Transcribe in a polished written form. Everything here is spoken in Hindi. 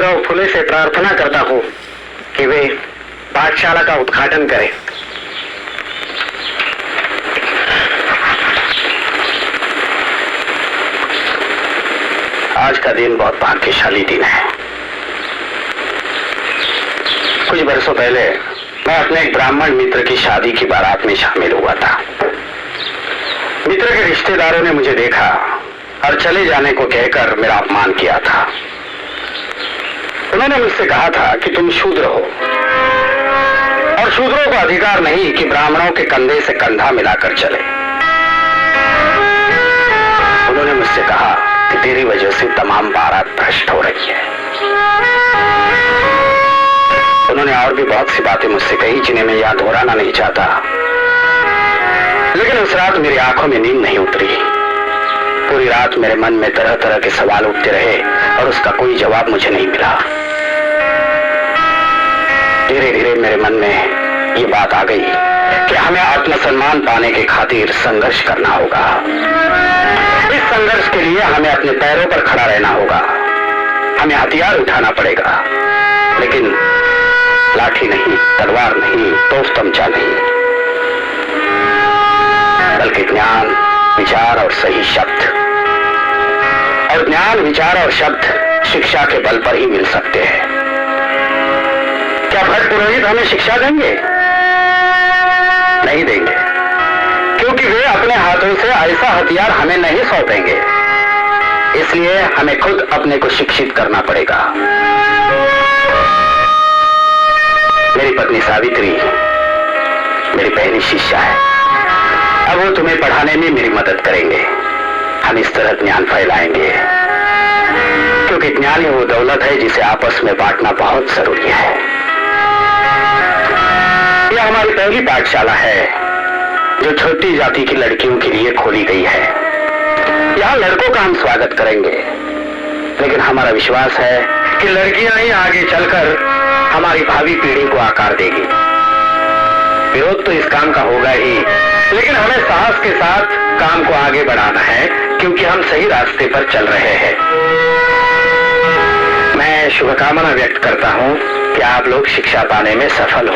ज्योतिराव फुले से प्रार्थना करता हूँ कि वे पाठशाला का उद्घाटन करें। आज का दिन बहुत भाग्यशाली दिन है। कुछ वर्षों पहले मैं अपने एक ब्राह्मण मित्र की शादी की बारात में शामिल हुआ था। मित्र के रिश्तेदारों ने मुझे देखा और चले जाने को कहकर मेरा अपमान किया था। उन्होंने मुझसे कहा था कि तुम शूद्र हो और शूद्रों को अधिकार नहीं कि ब्राह्मणों के कंधे से कंधा मिलाकर चले। उन्होंने मुझसे कहा कि तेरी वजह से तमाम बारात भ्रष्ट हो रही है। उन्होंने और भी बहुत सी बातें मुझसे कही जिन्हें मैं यहां दोहराना नहीं चाहता, लेकिन उस रात मेरी आंखों में नींद नहीं उतरी। पूरी रात मेरे मन में तरह तरह के सवाल उठते रहे और उसका कोई जवाब मुझे नहीं मिला। धीरे धीरे मेरे मन में ये बात आ गई कि हमें आत्मसम्मान पाने के खातिर संघर्ष करना होगा। इस संघर्ष के लिए हमें अपने पैरों पर खड़ा रहना होगा। हमें हथियार उठाना पड़ेगा, लेकिन लाठी नहीं, तलवार नहीं, तोप तमचा नहीं, बल्कि ज्ञान, विचार और सही शब्द। और ज्ञान, विचार और शब्द शिक्षा के बल पर ही मिल सकते हैं। क्या भट्ट पुरोहित हमें शिक्षा देंगे? नहीं देंगे, क्योंकि वे अपने हाथों से ऐसा हथियार हमें नहीं सौंपेंगे। इसलिए हमें खुद अपने को शिक्षित करना पड़ेगा। मेरी पत्नी सावित्री मेरी पहली शिष्या है। अब वो तुम्हें पढ़ाने में मेरी मदद करेंगे। हम इस तरह ज्ञान फैलाएंगे, क्योंकि ज्ञान ही वो दौलत है जिसे आपस में बांटना बहुत जरूरी है। यह हमारी पहली पाठशाला है जो छोटी जाति की लड़कियों के लिए खोली गई है। यहाँ लड़कों का हम स्वागत करेंगे, लेकिन हमारा विश्वास है कि लड़कियां ही आगे चलकर हमारी भावी पीढ़ी को आकार देगी। विरोध तो इस काम का होगा ही, लेकिन हमें साहस के साथ काम को आगे बढ़ाना है, क्योंकि हम सही रास्ते पर चल रहे हैं। मैं शुभकामना व्यक्त करता हूं कि आप लोग शिक्षा पाने में सफल हो।